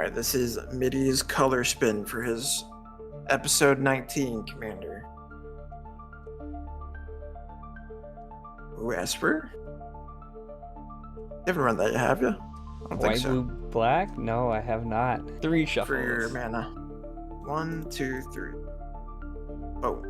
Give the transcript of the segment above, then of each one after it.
Alright, this is Middy's color spin for his episode 19 commander. Ooh, Esper? You haven't run that yet, have you? I don't think White, so. blue, black? No, I have not. 3 shuffles. For your mana. 1, 2, 3. Oh.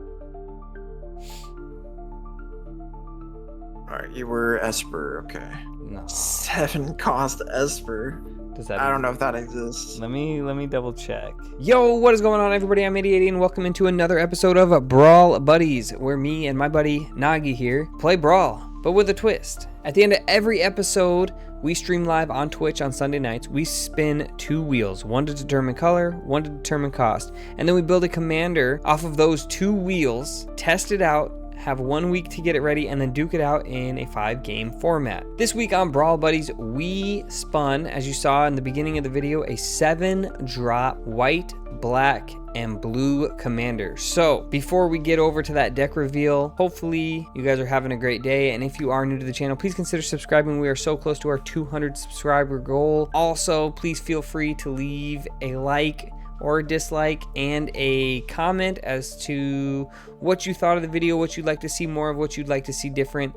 Alright, you were Esper, okay. No. 7 cost Esper. Does that I don't know if that exists. Let me double check. Yo, what is going on, everybody? I'm 8080 and welcome into another episode of Brawl Buddies, where me and my buddy Nagi here play Brawl, but with a twist. At the end of every episode, we stream live on Twitch on Sunday nights. We spin 2 wheels, one to determine color, one to determine cost, and then we build a commander off of those 2 wheels, test it out, have 1 week to get it ready, and then duke it out in a 5-game format. This week on Brawl Buddies, we spun, as you saw in the beginning of the video, a 7-drop white, black, and blue commander. So before we get over to that deck reveal, hopefully you guys are having a great day, and if you are new to the channel, please consider subscribing. We are so close to our 200 subscriber goal. Also, please feel free to leave a like or a dislike and a comment as to what you thought of the video, what you'd like to see more of, what you'd like to see different.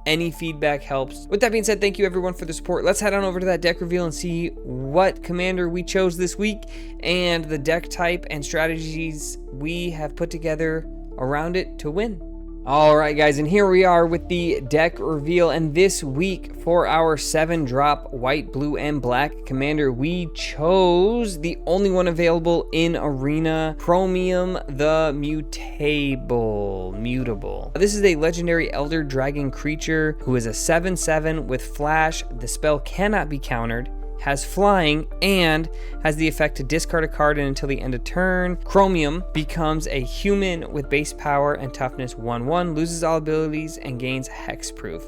Any feedback helps. With that being said, thank you everyone for the support. Let's head on over to that deck reveal and see what commander we chose this week and the deck type and strategies we have put together around it to win. All right, guys, and here we are with the deck reveal, and this week for our 7-drop white, blue, and black commander, we chose the only one available in Arena, Chromium the Mutable. This is a legendary Elder Dragon creature who is a 7/7 with flash. The spell cannot be countered, has flying, and has the effect to discard a card until the end of turn. Chromium becomes a human with base power and toughness 1/1, loses all abilities, and gains hexproof,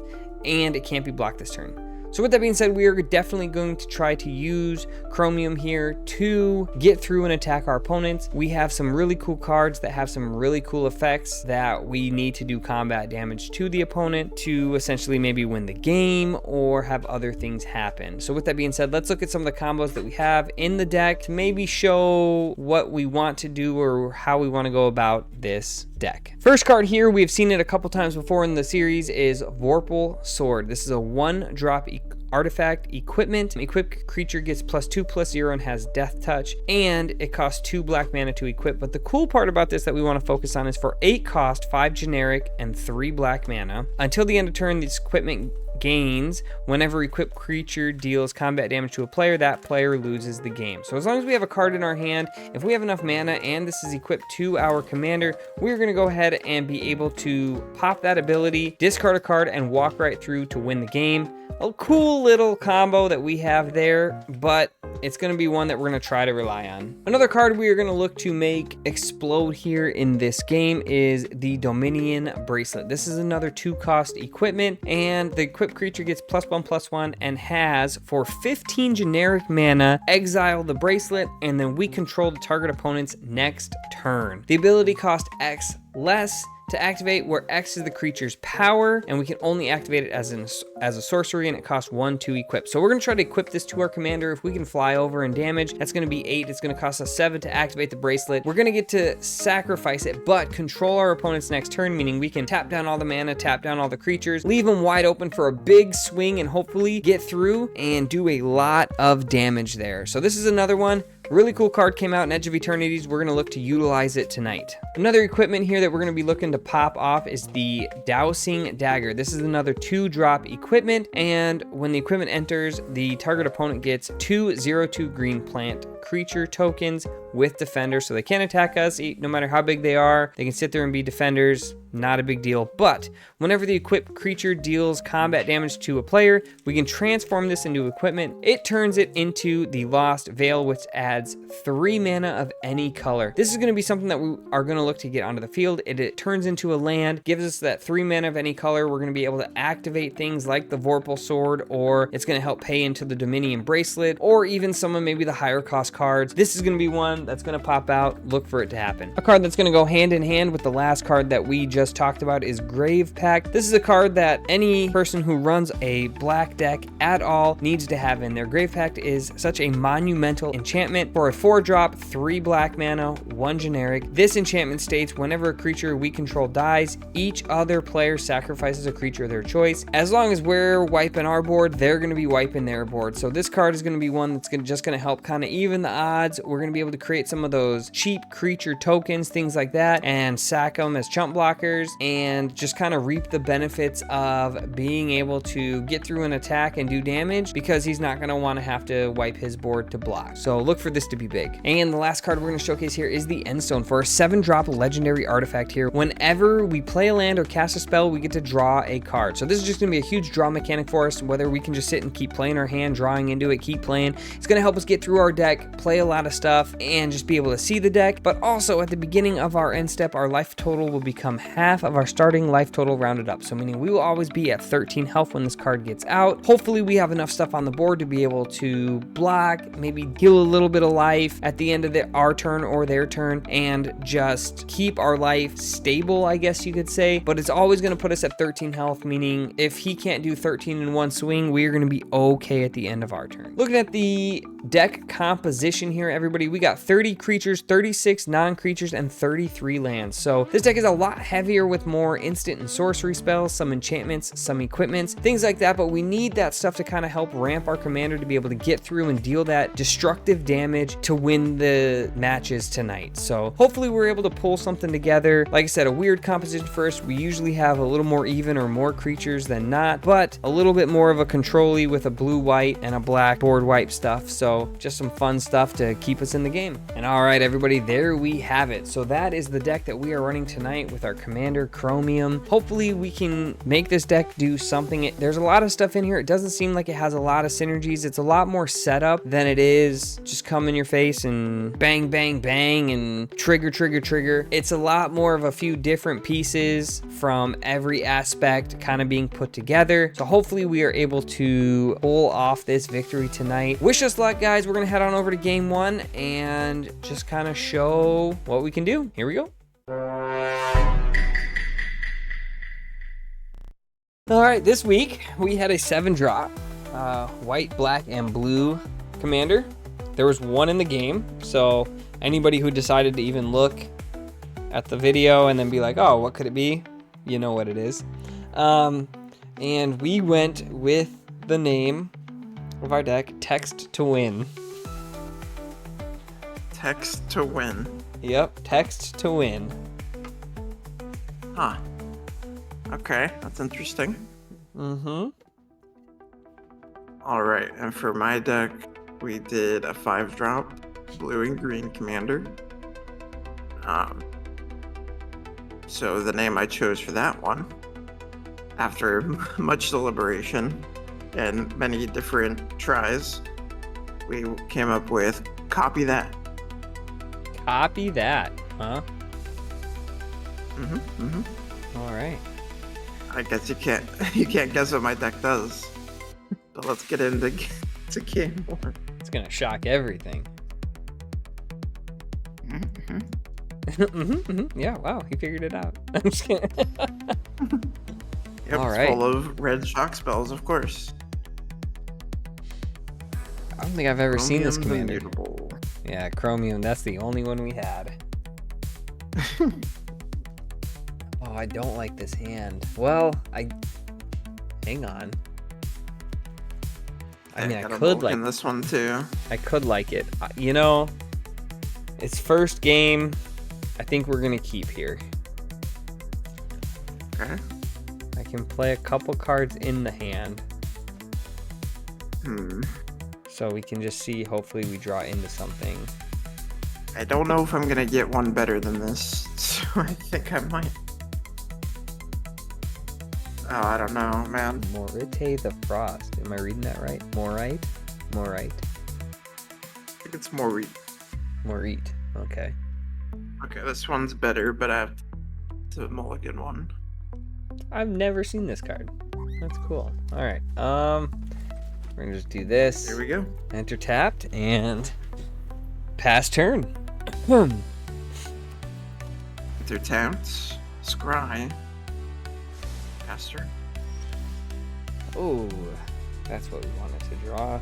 and it can't be blocked this turn. So with that being said, we are definitely going to try to use Chromium here to get through and attack our opponents. We have some really cool cards that have some really cool effects that we need to do combat damage to the opponent to essentially maybe win the game or have other things happen. So with that being said, let's look at some of the combos that we have in the deck to maybe show what we want to do or how we want to go about this deck. First card here, we've seen it a couple times before in the series, is Vorpal Sword. This is a 1-drop artifact equipment. Equipped creature gets +2/+0 and has death touch, and it costs 2 black mana to equip. But the cool part about this that we want to focus on is for 8 cost, 5 generic, and 3 black mana. Until the end of turn, this equipment gains whenever equipped creature deals combat damage to a player, that player loses the game. So as long as we have a card in our hand, if we have enough mana and this is equipped to our commander, we're going to go ahead and be able to pop that ability, discard a card, and walk right through to win the game. A cool little combo that we have there, but it's going to be one that we're going to try to rely on. Another card we are going to look to make explode here in this game is the Dominion Bracelet. This is another 2-cost equipment, and the equipped creature gets +1/+1 and has, for 15 generic mana, exile the bracelet, and then we control the target opponent's next turn. The ability costs X less to activate, where X is the creature's power, and we can only activate it as a sorcery, and it costs 1 to equip. So we're going to try to equip this to our commander. If we can fly over and damage, that's going to be 8. It's going to cost us 7 to activate the bracelet. We're going to get to sacrifice it, but control our opponent's next turn, meaning we can tap down all the mana, tap down all the creatures, leave them wide open for a big swing, and hopefully get through and do a lot of damage there. So this is another one. Really cool card, came out in Edge of Eternities. We're going to look to utilize it tonight. Another equipment here that we're going to be looking to pop off is the Dowsing Dagger. This is another 2-drop equipment, and when the equipment enters, the target opponent gets 2 0/2 green plant creature tokens with defender, so they can't attack us no matter how big they are. They can sit there and be defenders. Not a big deal, but whenever the equipped creature deals combat damage to a player, we can transform this into equipment. It turns it into the Lost Veil, which adds 3 mana of any color. This is going to be something that we are going to look to get onto the field. It turns into a land, gives us that 3 mana of any color. We're going to be able to activate things like the Vorpal Sword, or it's going to help pay into the Dominion Bracelet, or even some of maybe the higher cost cards. This is going to be one one that's going to pop out, look for it to happen. A card that's going to go hand in hand with the last card that we just talked about is Grave Pact. This is a card that any person who runs a black deck at all needs to have in there. Grave Pact is such a monumental enchantment. For a 4-drop, 3 black mana, 1 generic. This enchantment states whenever a creature we control dies, each other player sacrifices a creature of their choice. As long as we're wiping our board, they're going to be wiping their board. So this card is going to be one that's just going to help kind of even the odds. We're going to be able to create some of those cheap creature tokens, things like that, and sack them as chump blockers and just kind of reap the benefits of being able to get through an attack and do damage, because he's not going to want to have to wipe his board to block. So look for this to be big. And the last card we're going to showcase here is the Endstone. For a 7-drop legendary artifact here, whenever we play a land or cast a spell, we get to draw a card. So this is just going to be a huge draw mechanic for us, whether we can just sit and keep playing our hand, drawing into it, keep playing. It's going to help us get through our deck, play a lot of stuff, and just be able to see the deck. But also at the beginning of our end step, our life total will become half of our starting life total rounded up. So meaning we will always be at 13 health when this card gets out. Hopefully we have enough stuff on the board to be able to block, maybe heal a little bit of life at the end of our turn or their turn, and just keep our life stable, I guess you could say. But it's always going to put us at 13 health, meaning if he can't do 13 in one swing, we're going to be okay at the end of our turn. Looking at the deck composition here, everybody, we got 30 creatures, 36 non-creatures, and 33 lands. So this deck is a lot heavier with more instant and sorcery spells, some enchantments, some equipments, things like that. But we need that stuff to kind of help ramp our commander to be able to get through and deal that destructive damage to win the matches tonight. So hopefully we're able to pull something together. Like I said, a weird composition first. We usually have a little more even or more creatures than not, but a little bit more of a control-y with a blue-white and a black board wipe stuff. So just some fun stuff to keep us in the game. And all right, everybody, there we have it. So that is the deck that we are running tonight with our commander Chromium. Hopefully we can make this deck do something. There's a lot of stuff in here. It doesn't seem like it has a lot of synergies. It's a lot more setup than it is just come in your face and bang, bang, bang, and trigger, trigger, trigger. It's a lot more of a few different pieces from every aspect kind of being put together. So hopefully we are able to pull off this victory tonight. Wish us luck, guys. We're going to head on over to game 1 and just kind of show what we can do. Here we go. All right, this week we had a 7-drop white, black, and blue commander. There was one in the game, so anybody who decided to even look at the video and then be like, oh, what could it be? You know what it is. And we went with the name of our deck, Text to Win. Text to Win. Yep, Text to Win. Huh. Okay, that's interesting. Mm-hmm. All right, and for my deck, we did a 5-drop blue and green commander. So the name I chose for that one, after much deliberation and many different tries, we came up with Copy That. Copy that, huh? All right. I guess you can't guess what my deck does. But let's get into game 1. It's gonna shock everything. Yeah, wow, he figured it out. I'm just kidding. Yep, all it's right. full of red shock spells, of course. I don't think I've ever seen this Chromium commander. Mutable. Yeah, Chromium, that's the only one we had. Oh, I don't like this hand. Well, hang on. I mean, I got a could Vulcan like this one too. I could like it. You know, it's first game. I think we're gonna keep here. Okay. I can play a couple cards in the hand. So we can just see, hopefully we draw into something. I don't know if I'm gonna get one better than this, so I think I might. Oh, I don't know, man. Morite the Frost. Am I reading that right? Morite? Morite. I think it's more Morite. Okay. Okay, this one's better, but I have to mulligan one. I've never seen this card. That's cool. All right. We're gonna just do this. Here we go. Enter tapped and pass turn. Through Taunt, Scry, Caster. Oh, that's what we wanted to draw.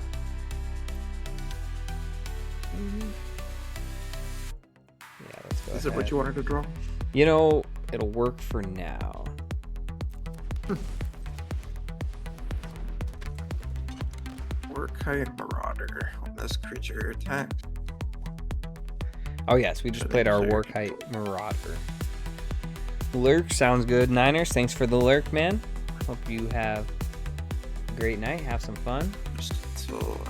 Yeah, let's go Is ahead. it what you wanted to draw? You know, it'll work for now. Workhite Marauder. When this creature attacks. Oh yes, we just played our Workhite Marauder. Lurk sounds good. Niners, thanks for the lurk, man. Hope you have a great night. Have some fun. So,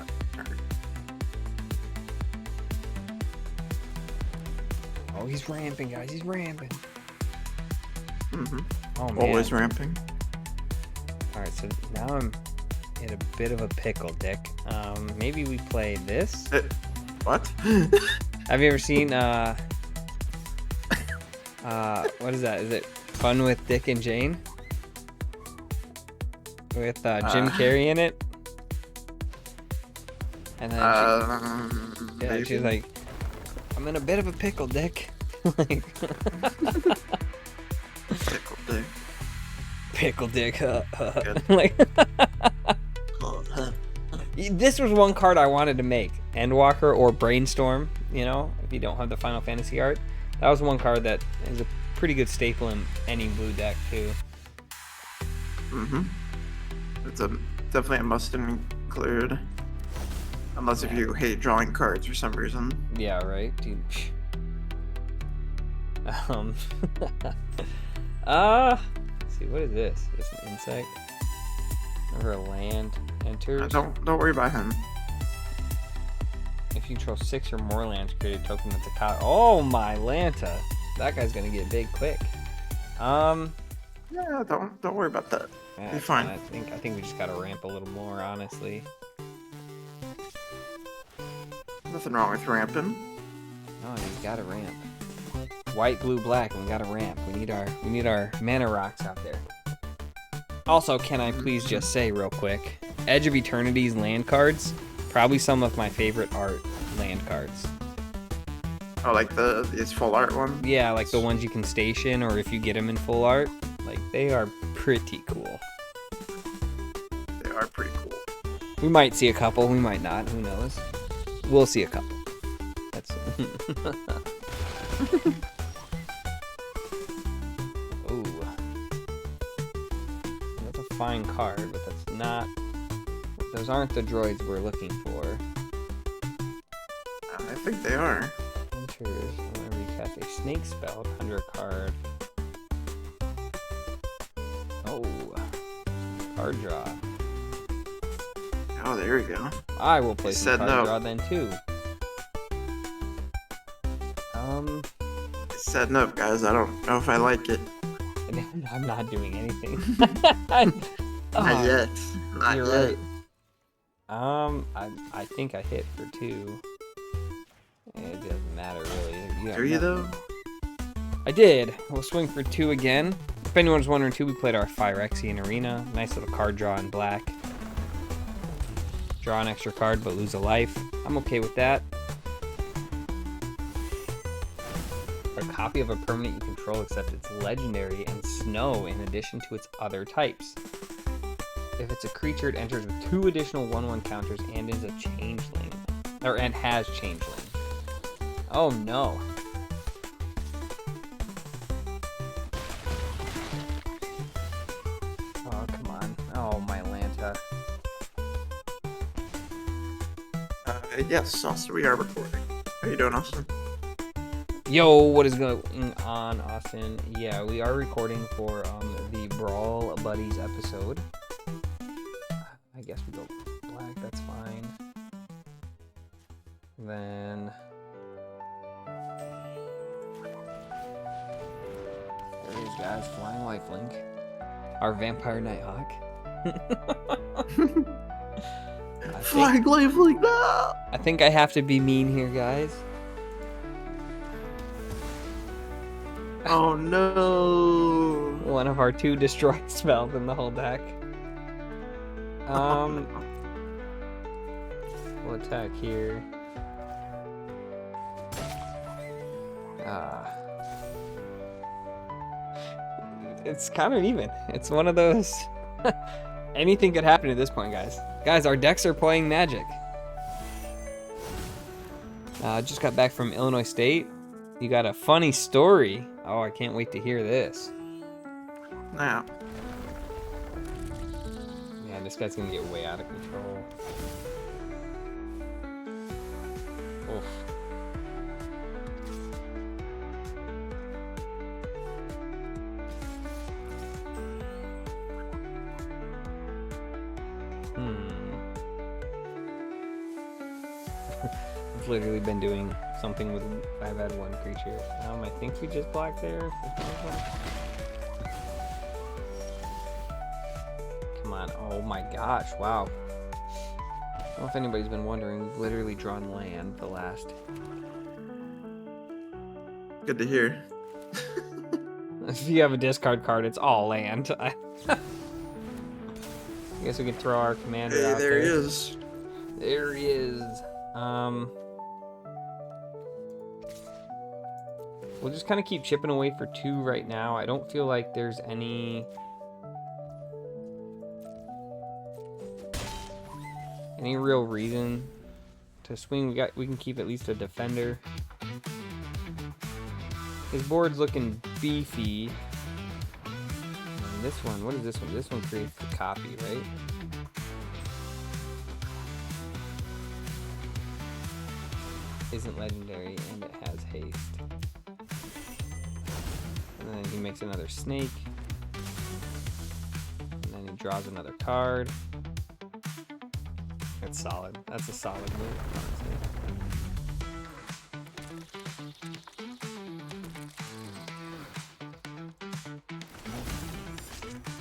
Oh, he's ramping, guys. He's ramping. mm-hmm. Oh man. Always ramping. All right, so now I'm in a bit of a pickle, Dick. Maybe we play this. What? Have you ever seen what is that? Is it Fun with Dick and Jane? With Jim Carrey in it? And then she's like, I'm in a bit of a pickle, Dick. Like, Pickle Dick. pickle Dick. Like, this was one card I wanted to make. Endwalker or Brainstorm, you know, if you don't have the Final Fantasy art. That was one card that is a pretty good staple in any blue deck, too. Mm-hmm. It's definitely a must include. Unless if you hate drawing cards for some reason. Yeah, right, dude. Let's see, what is this? Is this an insect? Whenever a land enters, Don't worry about him. if you control 6 or more lands, create a token that's a card. Oh my Lanta, that guy's gonna get big quick. Yeah, don't worry about that. Yeah, Be fine. I think we just gotta ramp a little more, honestly. Nothing wrong with ramping. Oh, you gotta ramp. White, blue, black, and we gotta ramp. We need our mana rocks out there. Also, can I please just say real quick, Edge of Eternity's land cards, probably some of my favorite art land cards. Oh, like these full art ones? Yeah, like the ones you can station, or if you get them in full art, like they are pretty cool. They are pretty cool. We might see a couple, we might not, who knows. We'll see a couple. That's ooh. That's a fine card, but that's not. Those aren't the droids we're looking for. I think they are. Enters whenever you cast a snake spell under a card. Oh. Card draw. Oh, there we go. I will play some said card no. draw then too. Setting up, guys. I don't know if I like it. I'm not doing anything. Not yet. Not You're yet. right. I think I hit for 2. It doesn't matter really. Do you though? I did. We'll swing for 2 again. If anyone's wondering too, we played our Phyrexian Arena. Nice little card draw in black. Draw an extra card but lose a life. I'm okay with that. A copy of a permanent you control except it's legendary and snow in addition to its other types. If it's a creature, it enters with 2 additional 1/1 counters and is a changeling. And has changeling. Oh no. Oh, come on. Oh, my Lanta. Yes, Austin, we are recording. How you doing, Austin? Yo, what is going on, Austin? Yeah, we are recording for the Brawl Buddies episode. I guess we go black, that's fine. Then there these guys, Flying Lifelink. Our Vampire Nighthawk. Flying Lifelink, no! I think I have to be mean here, guys. Oh no! One of our 2 destroyed spells in the whole deck. We'll attack here. It's kind of even. It's one of those... Anything could happen at this point, guys. Guys, our decks are playing Magic. Just got back from Illinois State. You got a funny story. Oh, I can't wait to hear this. Now. Yeah, this guy's gonna get way out of control. Oof. I've literally been doing something with... I've had one creature. I think we just blocked there. Come on. Oh my gosh. Wow. I don't know if anybody's been wondering. We've literally drawn land the last... Good to hear. If you have a discard card, it's all land. I guess we can throw our commander out there. There he is. There he is. We'll just kind of keep chipping away for 2 right now. I don't feel like there's any real reason to swing. We can keep at least a defender. His board's looking beefy. And this one, what is this one? This one creates the copy, right? Isn't legendary and it has haste. And then he makes another snake. And then he draws another card. That's solid. That's a solid move, honestly.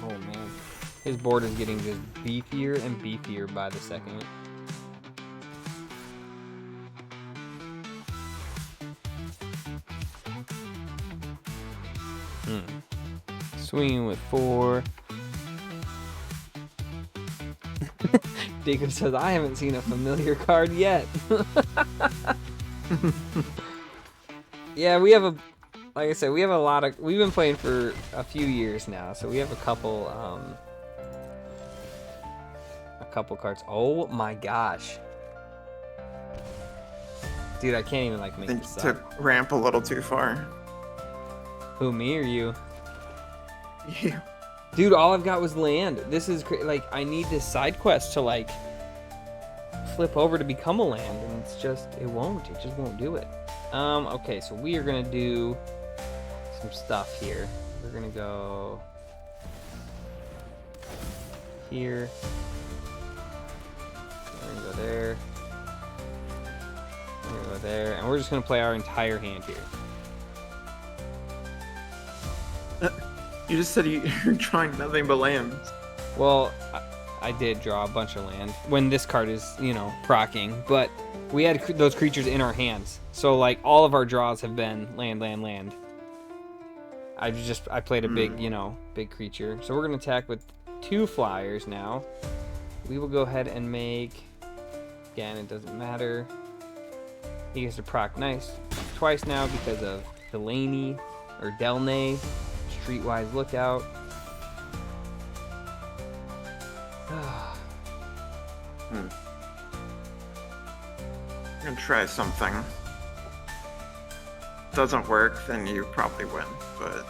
Oh man. His board is getting just beefier and beefier by the second. Swinging with 4. Jacob says, I haven't seen a familiar card yet. Yeah, we have like I said, we have a lot of, we've been playing for a few years now, so we have a couple cards. Oh my gosh. Dude, I can't even like make this up. Took ramp a little too far. Who, me or you? You. Dude, all I've got was land. This is like, I need this side quest to like flip over to become a land, and it's just, it just won't do it. Okay, so we are gonna do some stuff here. We're gonna go here. We're gonna go there. We're gonna go there, and we're just gonna play our entire hand here. You just said you're drawing nothing but lands. Well, I did draw a bunch of land when this card is, you know, proccing, but we had those creatures in our hands. So, like, all of our draws have been land, land, land. I played a big, you know, big creature. So we're going to attack with 2 flyers now. We will go ahead and make, again, it doesn't matter. He gets to proc nice twice now because of Delney or Delney. Streetwise Lookout. I'm gonna try something. Doesn't work, then you probably win, but...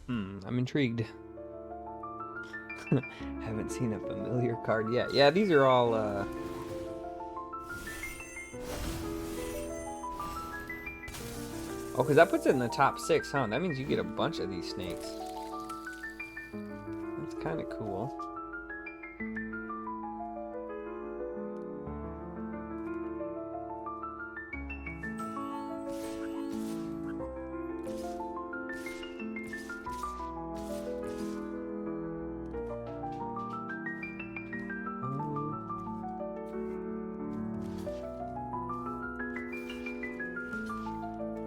I'm intrigued. Haven't seen a familiar card yet. Yeah, these are all, Oh, because that puts it in the top 6, huh? That means you get a bunch of these snakes. That's kind of cool.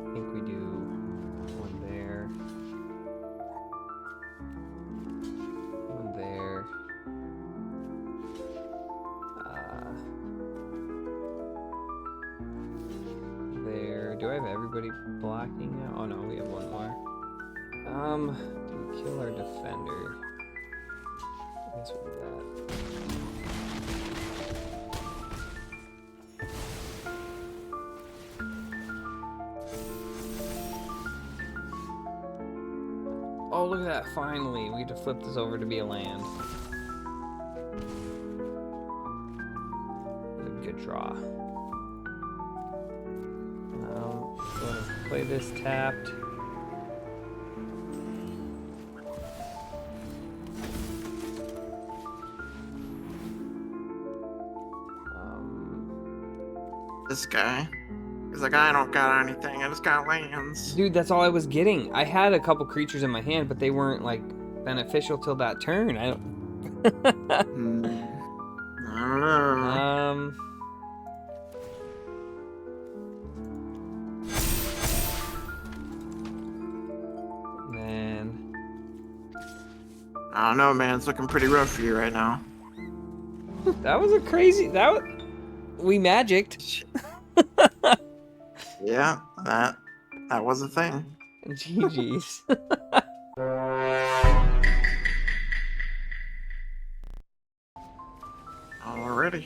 I think we do one there. One there. I have everybody blocking now? Oh no, we have one more. Do we kill our defender? I guess we'll do that. Oh, look at that, finally. We get to flip this over to be a land. A good draw. Going to play this tapped. This guy. He's like, I don't got anything, I just got lands. Dude, that's all I was getting. I had a couple creatures in my hand, but they weren't like beneficial till that turn. I don't. I don't know. Man. I don't know, man. It's looking pretty rough for you right now. That was a crazy. We magicked. Yeah, that was a thing. GG's. Alrighty.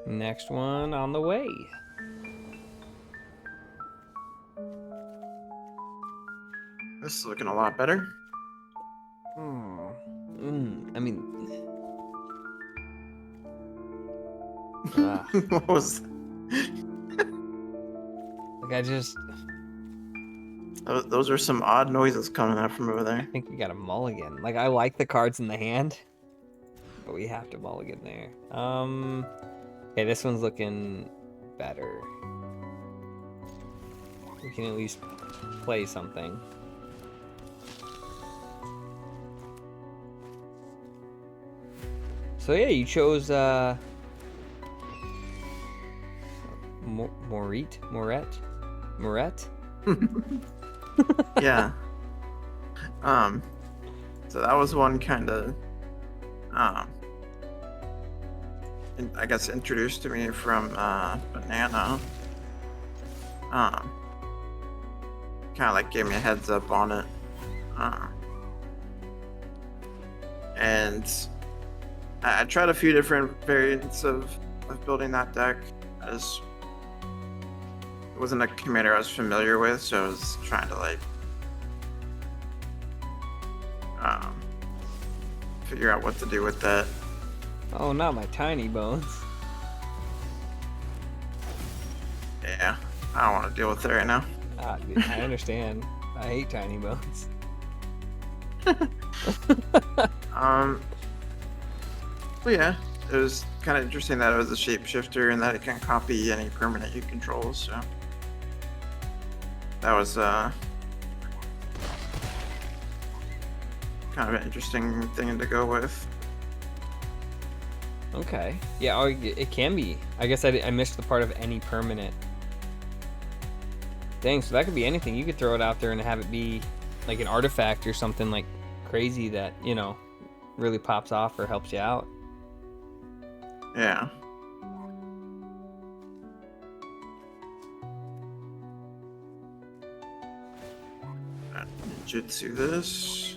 Next one on the way. This is looking a lot better. I mean, What was that? like I just. Those are some odd noises coming out from over there. I think we got a mulligan. Like I like the cards in the hand, but we have to mulligan there. Okay, this one's looking better. We can at least play something. So yeah, you chose Moret. Yeah. So that was one kind of, I guess introduced to me from Banana. Kind of like gave me a heads up on it. And I tried a few different variants of building that deck. It wasn't a commander I was familiar with, so I was trying to like figure out what to do with that. Oh, not my tiny bones. Yeah, I don't want to deal with it right now. Dude, I understand. I hate tiny bones. But yeah, it was kind of interesting that it was a shapeshifter and that it can copy any permanent you control, so that was kind of an interesting thing to go with. Okay. Yeah, oh, it can be. I guess I missed the part of any permanent. Dang, so that could be anything. You could throw it out there and have it be like an artifact or something like crazy that, you know, really pops off or helps you out. Yeah. Ninjutsu this.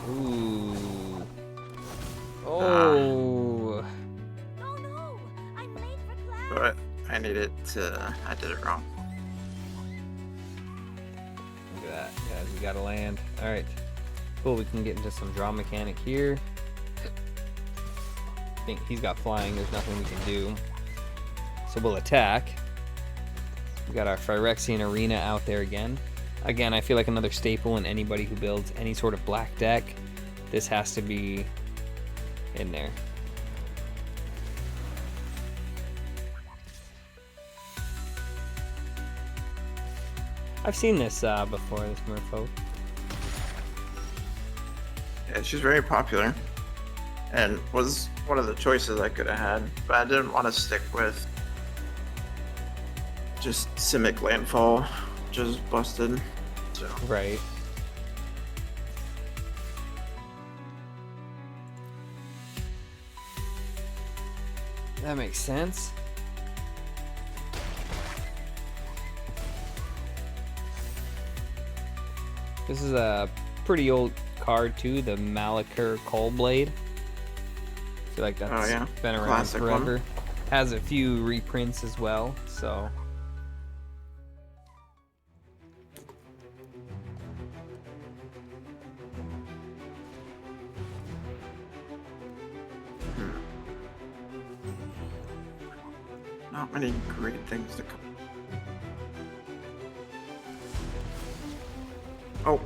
Ooh. Oh. Oh no! I'm late for class. But I needed to. I did it wrong. Look at that, guys. We got to land. All right. Cool. We can get into some draw mechanic here. I think he's got flying. There's nothing we can do. So we'll attack. We got our Phyrexian Arena out there again. Again, I feel like another staple in anybody who builds any sort of black deck. This has to be in there. I've seen this before, this merfolk. Yeah, she's very popular and was one of the choices I could have had, but I didn't want to stick with just Simic Landfall, which is busted. So Right. That makes sense. This is a pretty old card too, the Malachur Coalblade. I feel like that's been around Classic forever. one. Has a few reprints as well, so. Not many great things to come. Oh.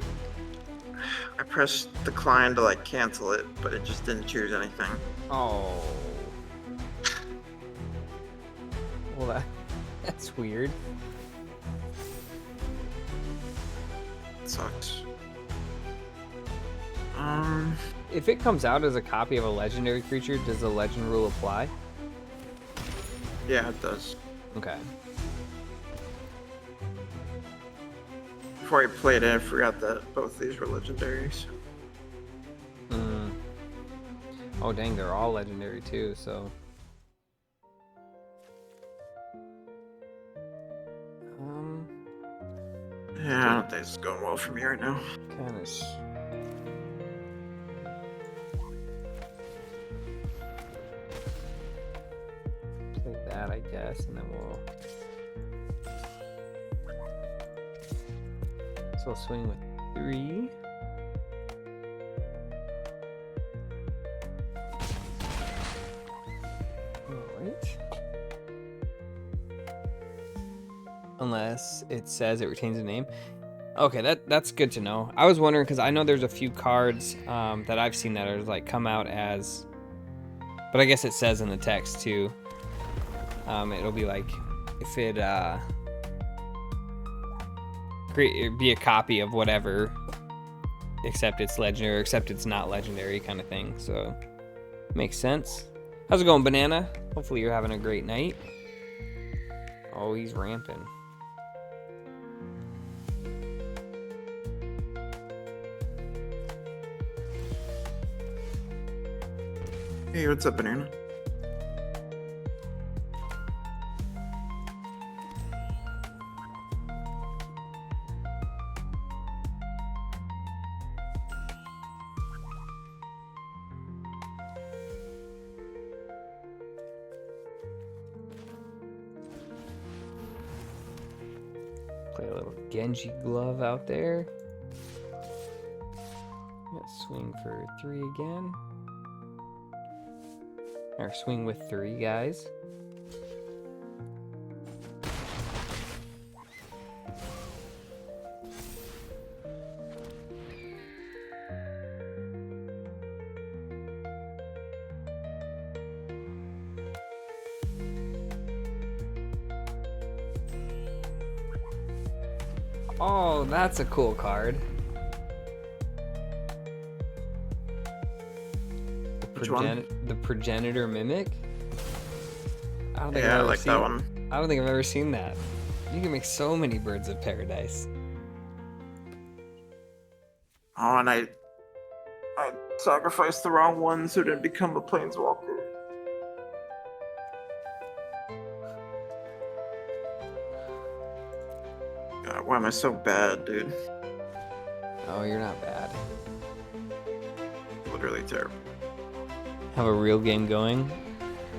I pressed decline to like cancel it, but it just didn't choose anything. Oh. Well, that's weird. It sucks. If it comes out as a copy of a legendary creature, does the legend rule apply? Yeah, it does. Okay. Before I played it, I forgot that both these were legendaries. Oh dang, they're all legendary too, so. Yeah, I don't think it's going well for me right now. Kind of. Play that, I guess, and then we'll. So I'll swing with 3. Alright. Unless it says it retains a name. Okay, that's good to know. I was wondering because I know there's a few cards that I've seen that are like come out as, but I guess it says in the text too. It'll be like if it it'd be a copy of whatever, except it's legendary, or except it's not legendary kind of thing. So makes sense. How's it going, Banana? Hopefully you're having a great night. Oh, he's ramping. Hey, what's up, Banana? Play a little Genji glove out there. Let's swing for 3 again. Or swing with 3, guys. Oh, that's a cool card. The Progenitor Mimic? I don't think I've Yeah, I ever like seen that one. I don't think I've ever seen that. You can make so many birds of paradise. Oh, and I sacrificed the wrong one, so it didn't become a planeswalker. God, why am I so bad, dude? Oh, you're not bad. Literally terrible. Have a real game going.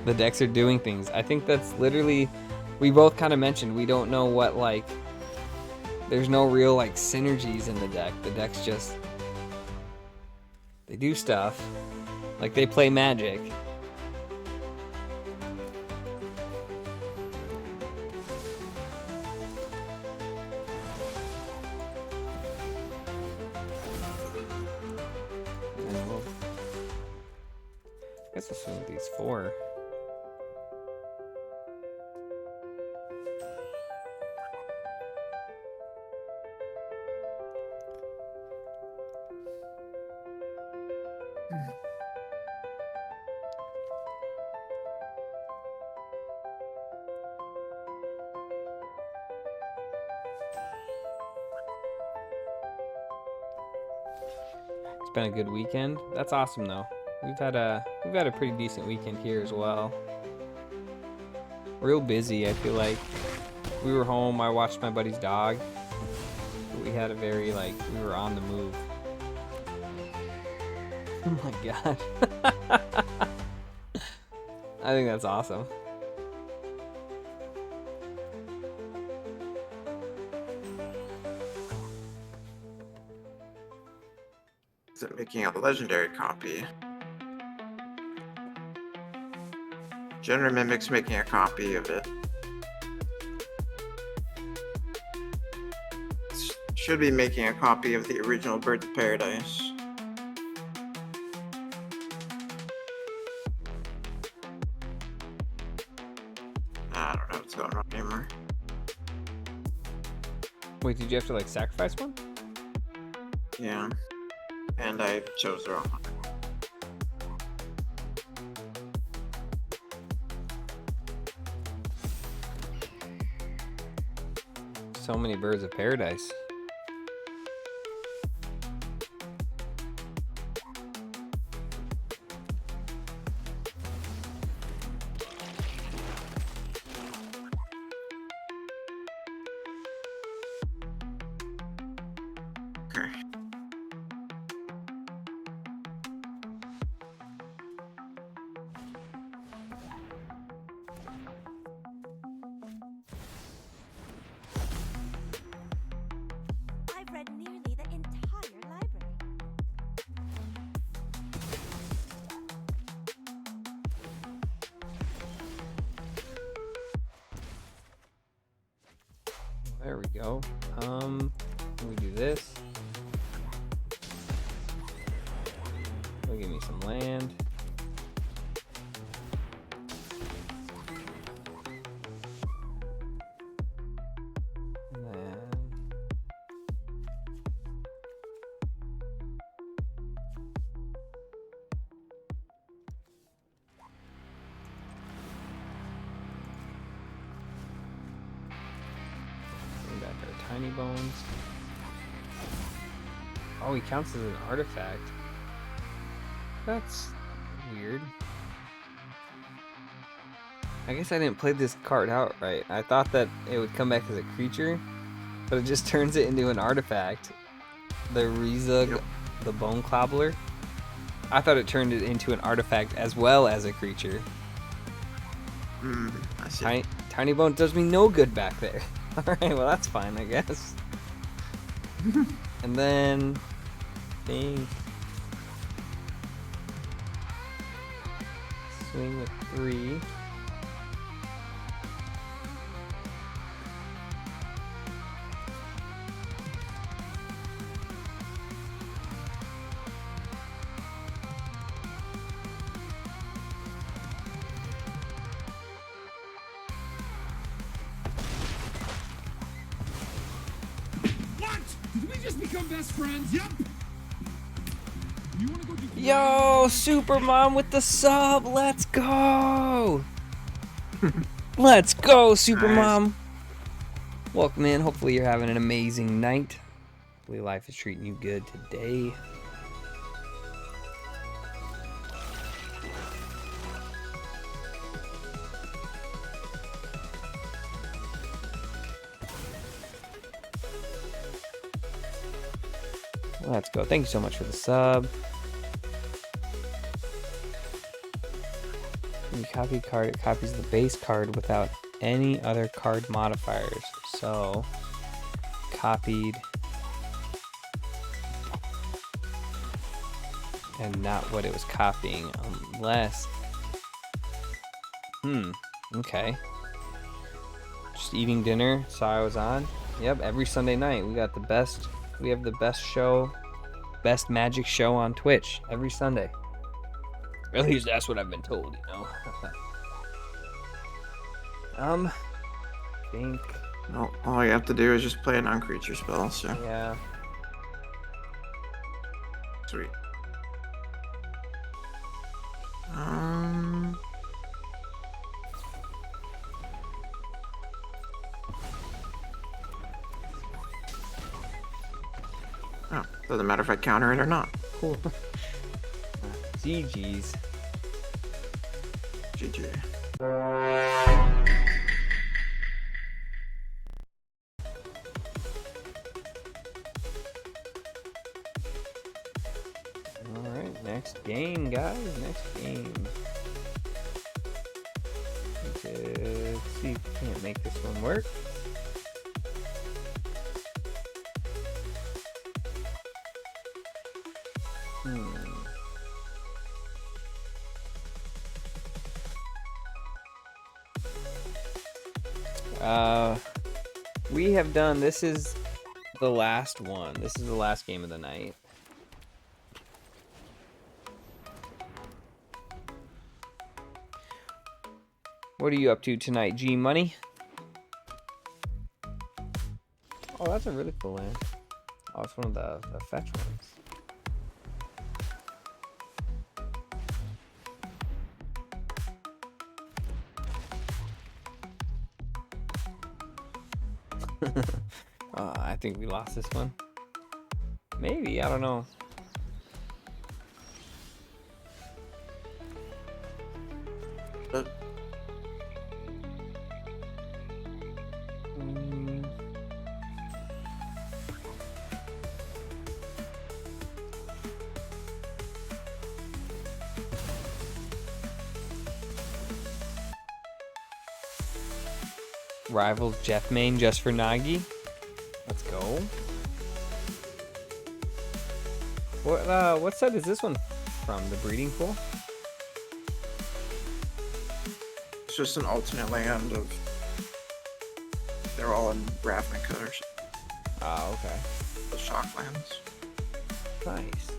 The decks are doing things. I think that's literally, we both kind of mentioned, we don't know what, like, there's no real, like, synergies in the deck. The decks just, they do stuff. Like, they play Magic. I guess I'll swing with these 4. It's been a good weekend. That's awesome though. We've had a pretty decent weekend here as well. Real busy, I feel like. We were home, I watched my buddy's dog. We had a very, like, we were on the move. Oh my god. I think that's awesome. Is it making a legendary copy? General Mimic's making a copy of it. Should be making a copy of the original Birds of Paradise. I don't know what's going on anymore. Wait, did you have to, like, sacrifice one? Yeah. And I chose the wrong one. So many Birds of Paradise. Okay. I've read nearly the entire library. There we go. We do this. It'll give me some land. And then bring back our tiny bones. Oh, he counts as an artifact. That's weird. I guess I didn't play this card out right. I thought that it would come back as a creature, but it just turns it into an artifact. The Rizug, the Bone Cobbler. I thought it turned it into an artifact as well as a creature. I see. Tiny Bone does me no good back there. Alright, well that's fine, I guess. And then... think... swing with 3. What? Did we just become best friends? Yep. You wanna go do Yo, Super Mom with the sub. Let's go. Let's go, Super Nice. Mom. Welcome in. Hopefully you're having an amazing night. Hopefully life is treating you good today. Let's go. Thank you so much for the sub. When you copy a card, it copies the base card without any other card modifiers. So, copied and not what it was copying, unless... okay. Just eating dinner, saw I was on. Yep, every Sunday night we got the best... we have the best show, best magic show on Twitch every Sunday. At least that's what I've been told, you know. I think, Well, all you have to do is just play a non-creature spell, so yeah. sweet. Oh, doesn't matter if I counter it or not. Cool. GG's. GG. guys. Next game. Let's see if we can't make this one work. We have done, this is the last one. This is the last game of the night. What are you up to tonight, G Money? Oh, that's a really cool land. Oh, it's one of the fetch ones. I think we lost this one. Maybe, I don't know. Rivals Jeff Main just for Nagi. Let's go. What set is this one from? The breeding pool? It's just an alternate land of. They're all in Ravnica or Oh, okay. the shock lands. Nice.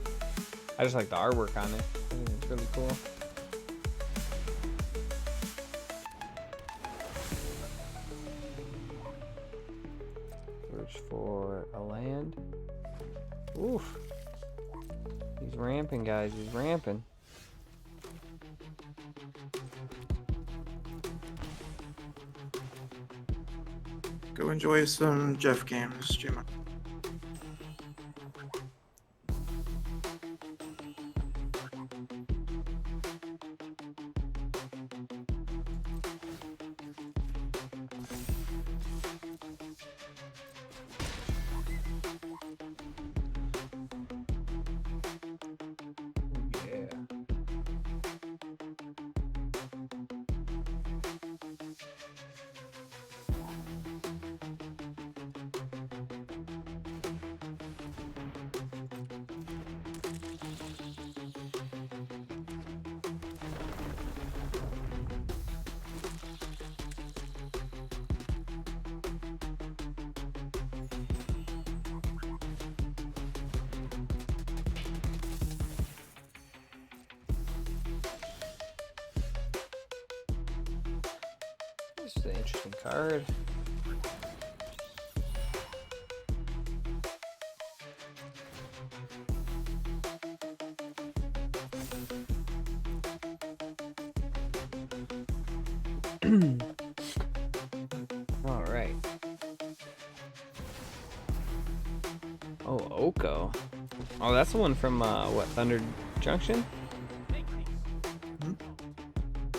I just like the artwork on it. I think it's really cool. Search for a land. Oof. He's ramping, guys. He's ramping. Go enjoy some Jeff games, Jim. This is an interesting card. All right. Oh, Oko. Oh, that's the one from what, Thunder Junction?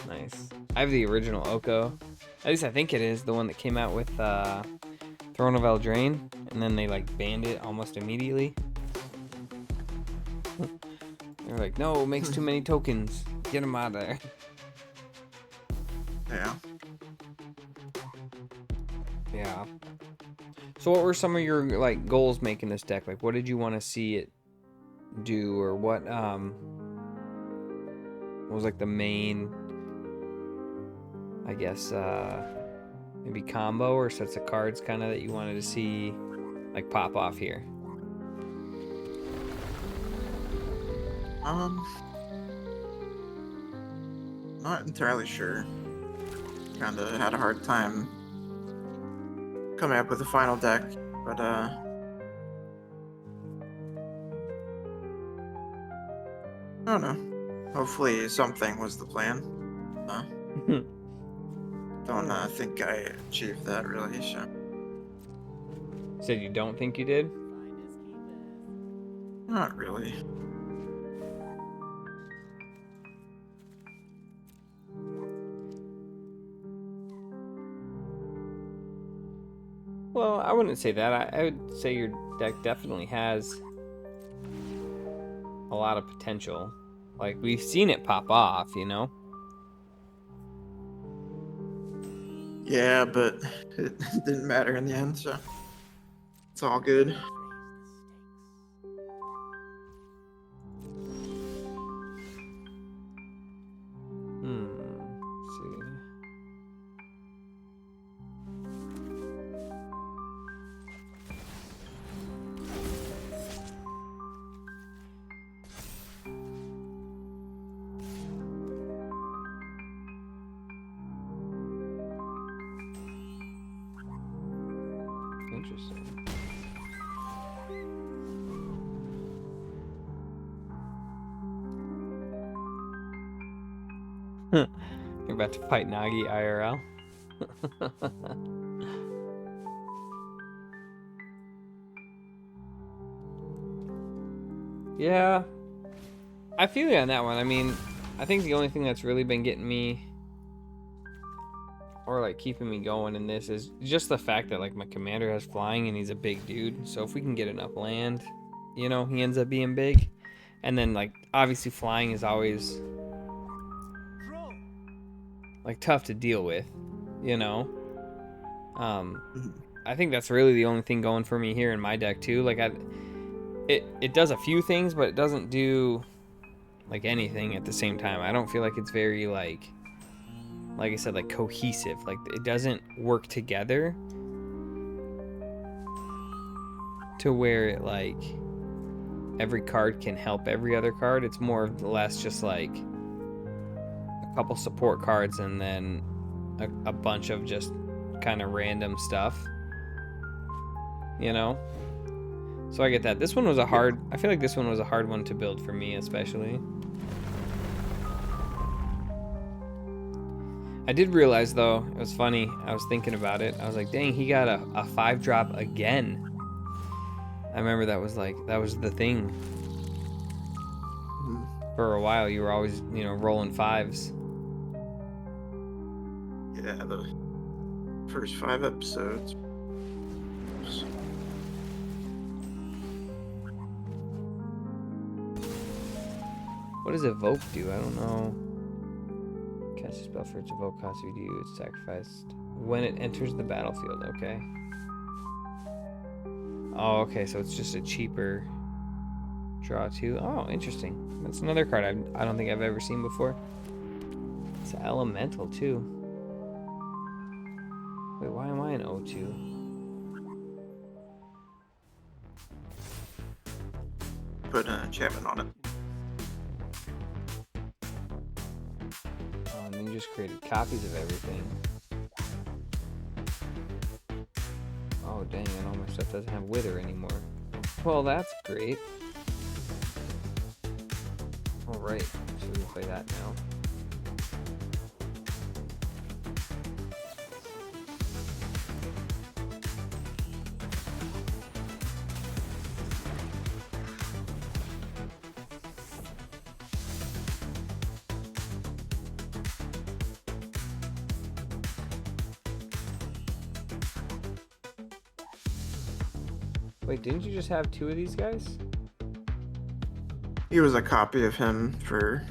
Nice. I have the original Oko. At least I think it is the one that came out with Throne of Eldraine, and then they like banned it almost immediately. They're like, no, it makes too many tokens. Get them out of there. Yeah. Yeah. So what were some of your like goals making this deck? Like, what did you want to see it do, or what was like the main, I guess, maybe combo or sets of cards kind of that you wanted to see like pop off here? Not entirely sure. Kinda had a hard time coming up with a final deck, but I don't know. Hopefully something was the plan. Don't think I achieved that really, so. Said you don't think you did? Not really. Well, I wouldn't say that. I would say your deck definitely has a lot of potential. Like, we've seen it pop off, you know? Yeah, but it didn't matter in the end, so it's all good. Let's see. Interesting. You're about to fight Nagi IRL? Yeah. I feel you on that one. I mean, I think the only thing that's really been getting me, or like keeping me going in this, is just the fact that like my commander has flying and he's a big dude. So if we can get enough land, you know, he ends up being big. And then like obviously flying is always like tough to deal with, you know. I think that's really the only thing going for me here in my deck too. Like it does a few things, but it doesn't do like anything at the same time. I don't feel like it's very like I said, like cohesive. Like it doesn't work together to where it like every card can help every other card. It's more or less just like a couple support cards and then a bunch of just kind of random stuff, you know. So I get that. This one was I feel like this one was a hard one to build for me, especially. I did realize though, it was funny, I was thinking about it, I was like, dang, he got a 5-drop again. I remember that was the thing. For a while, you were always, you know, rolling 5s. Yeah, the first 5 episodes. What does Evoke do? I don't know. Cast a spell for its evoke cost. If you do, it's sacrificed when it enters the battlefield. Okay. Oh, okay. So it's just a cheaper draw too. Oh, interesting. That's another card I don't think I've ever seen before. It's elemental too. Wait, why am I an O2? Put an enchantment on it. Oh, and then you just created copies of everything. Oh, dang, and all my stuff doesn't have Wither anymore. Well, that's great. Alright, so we can play that now. Wait, didn't you just have 2 of these guys? He was a copy of him for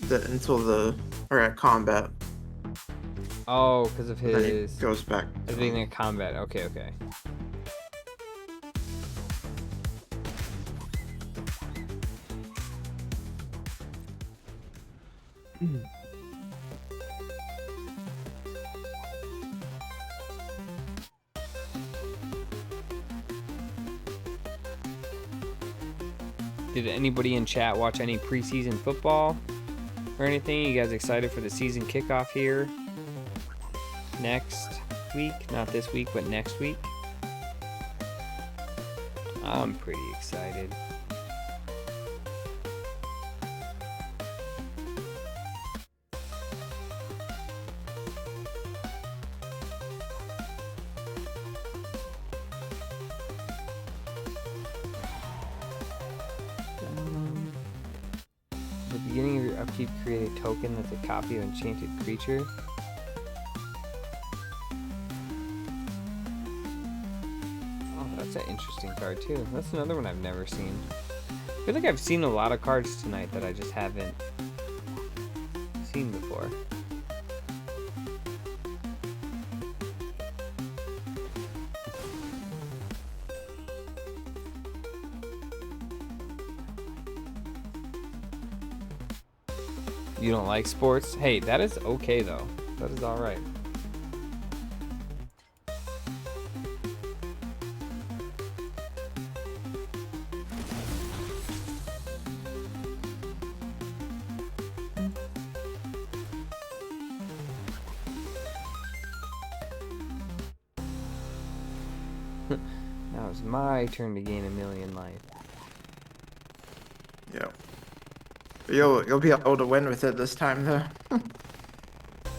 at combat. Oh, because of Then his... he goes back. As being in combat. Okay, okay. Did anybody in chat watch any preseason football or anything? You guys excited for the season kickoff here next week? Not this week, but next week. I'm pretty excited. At the beginning of your upkeep, create a token that's a copy of enchanted creature. Oh, that's an interesting card too. That's another one I've never seen. I feel like I've seen a lot of cards tonight that I just haven't seen before. You don't like sports? Hey, that is okay though. That is alright. Now it's my turn to gain 1,000,000 life. Yeah. You'll be able to win with it this time though.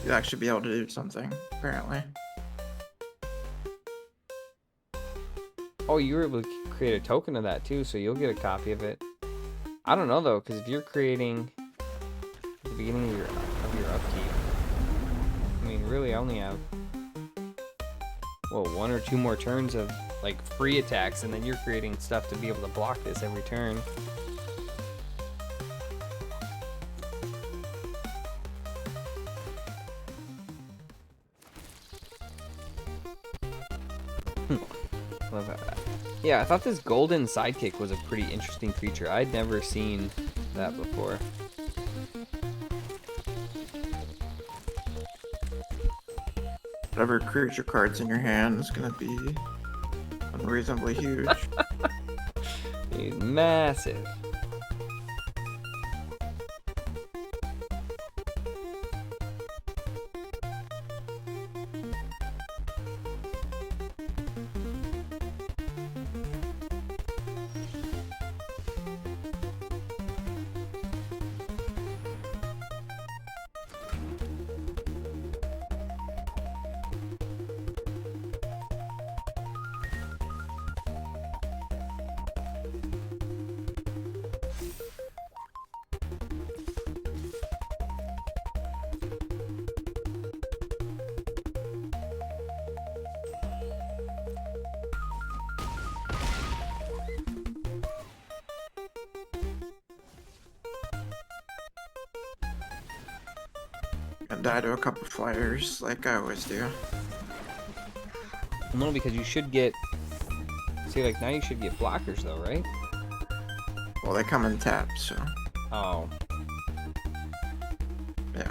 You'll actually be able to do something, apparently. Oh, you were able to create a token of that too, so you'll get a copy of it. I don't know though, because if you're creating at the beginning of your upkeep, I mean, really, I only have, well, 1 or 2 more turns of like free attacks, and then you're creating stuff to be able to block this every turn. Love that. Yeah, I thought this golden sidekick was a pretty interesting creature. I'd never seen that before. Whatever creature card's in your hand is gonna be unreasonably huge. He's massive. And die to a couple flyers like I always do. No, because you should get, see, like now you should get blockers though, right? Well, they come in taps, so Oh, yeah.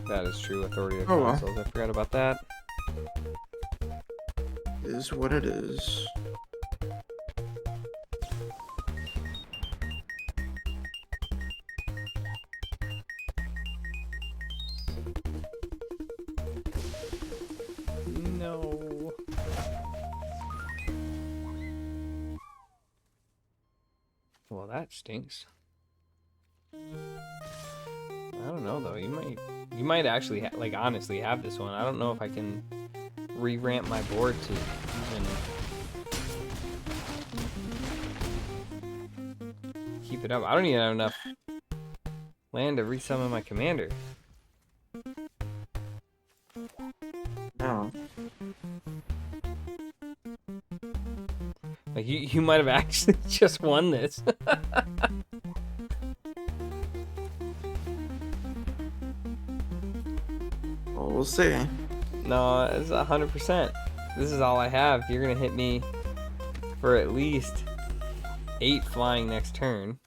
that is true. Authority of Oh, well. Consuls. I forgot about that. Is what it is. No. Well, that stinks. I don't know though. You might actually like honestly have this one. I don't know if I can re-ramp my board to even keep it up. I don't even have enough land to resummon my commander. No. Like you might have actually just won this. Well, we'll see. No, it's 100%. This is all I have. You're gonna hit me for at least 8 flying next turn.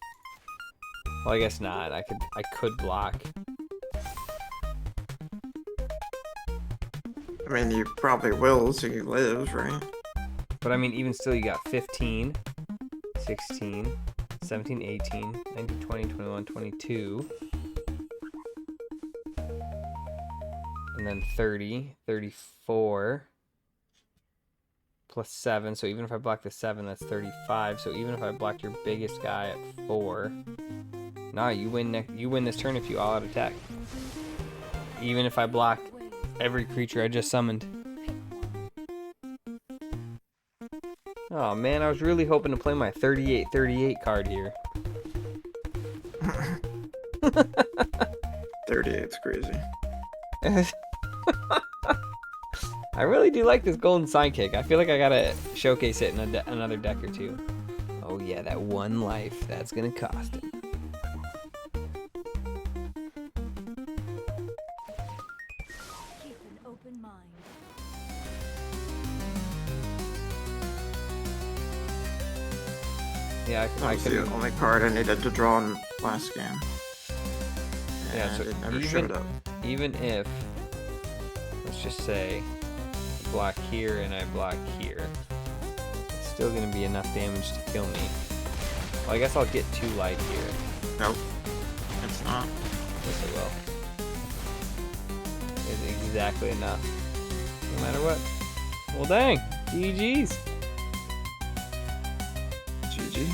Well, I guess not. I could block. I mean, you probably will, so he lives, right? But I mean, even still, you got 15, 16, 17, 18, 19, 20, 21, 22. And then 30, 34. Plus 7, so even if I block the 7, that's 35. So even if I block your biggest guy at 4, nah, you win. You win this turn if you all-out attack. Even if I block every creature I just summoned. Oh man, I was really hoping to play my 38 card here. 38's crazy. I really do like this golden sidekick. I feel like I gotta showcase it in another deck or two. Oh yeah, that one life, that's gonna cost him. Keep an open mind. Yeah, That I was could. the only card I needed to draw in last game. Yeah, And so it never even- showed up. Even if, let's just say, I block here and I block here, it's still gonna be enough damage to kill me. Well, I guess I'll get 2 light here. Nope. It's not. Yes, I will. It's exactly enough. No matter what. Well, dang. GG's. GG's.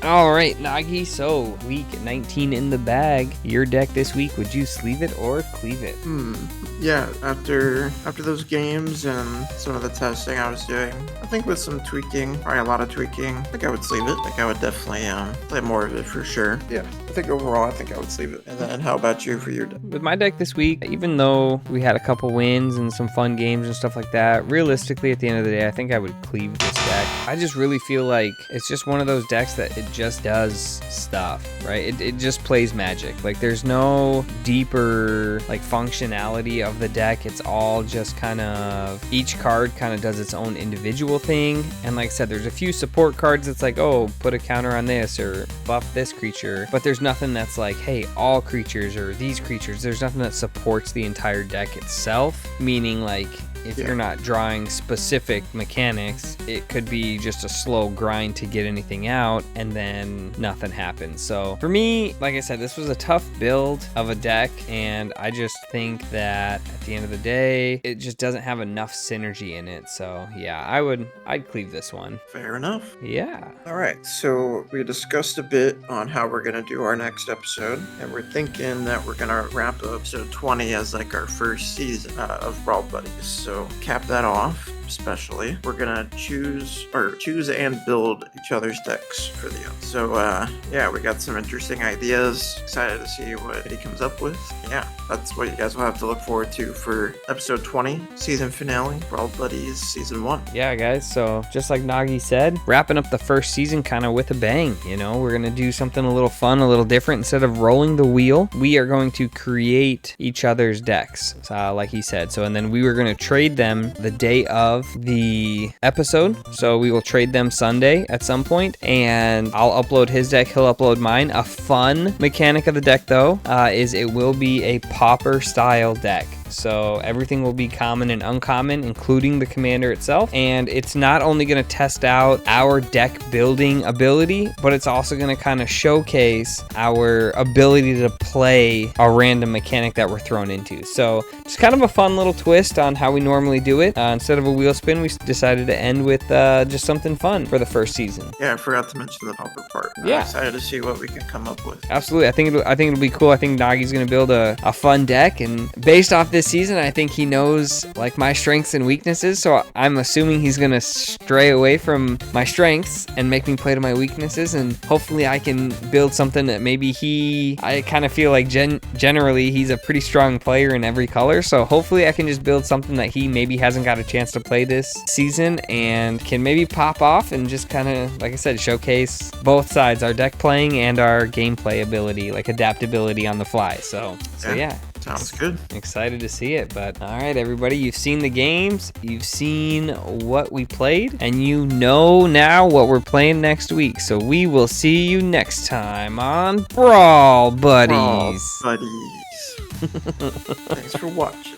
All right, Nagi. So week 19 in the bag. Your deck this week. Would you sleeve it or cleave it? Yeah, after those games and some of the testing I was doing, I think with some tweaking, probably a lot of tweaking, I think I would sleeve it. I think I would definitely play more of it for sure. Yeah, I think overall, I think I would sleeve it. And then how about you for your deck? With my deck this week, even though we had a couple wins and some fun games and stuff like that, realistically, at the end of the day, I think I would cleave this deck. I just really feel like it's just one of those decks that it just does stuff, right? It just plays Magic. Like, there's no deeper, like, functionality of the deck. It's all just kind of, each card kind of does its own individual thing. And like I said, there's a few support cards that's like, oh, put a counter on this or buff this creature. But there's nothing that's like, hey, all creatures or these creatures. There's nothing that supports the entire deck itself, meaning like, if you're not drawing specific mechanics, it could be just a slow grind to get anything out, and then nothing happens. So for me, like I said, this was a tough build of a deck, and I just think that at the end of the day, it just doesn't have enough synergy in it. So yeah, I'd cleave this one. Fair enough. Yeah. All right, so we discussed a bit on how we're gonna do our next episode, and we're thinking that we're gonna wrap up episode 20 as like our first season of Brawl Buddies. So cap that off. Especially, we're gonna choose and build each other's decks for the end. So yeah, we got some interesting ideas. Excited to see what he comes up with. Yeah, that's what you guys will have to look forward to for episode 20, season finale, Brawl Buddies season 1. Yeah, guys, so just like Nagi said, wrapping up the first season kind of with a bang. You know, we're gonna do something a little fun, a little different. Instead of rolling the wheel, we are going to create each other's decks, like he said. So, and then we were gonna trade them the day of the episode. So we will trade them Sunday at some point, and I'll upload his deck, he'll upload mine. A fun mechanic of the deck, though, is it will be a pauper style deck. So everything will be common and uncommon, including the commander itself. And it's not only going to test out our deck building ability, but it's also going to kind of showcase our ability to play a random mechanic that we're thrown into. So just kind of a fun little twist on how we normally do it. Instead of a wheel spin, we decided to end with just something fun for the first season. Yeah, I forgot to mention the pauper part. Yeah. I'm excited to see what we can come up with. Absolutely. I think it'll be cool. I think Nagi's going to build a fun deck, and based off this season, I think he knows like my strengths and weaknesses, so I'm assuming he's gonna stray away from my strengths and make me play to my weaknesses, and hopefully I can build something that maybe I kind of feel like generally he's a pretty strong player in every color, so hopefully I can just build something that he maybe hasn't got a chance to play this season and can maybe pop off and just kind of, like I said, showcase both sides, our deck playing and our gameplay ability, like adaptability on the fly. So yeah. Sounds good. Excited to see it. But all right, everybody, you've seen the games, you've seen what we played, and you know now what we're playing next week. So we will see you next time on Brawl Buddies. Brawl Buddies. Thanks for watching.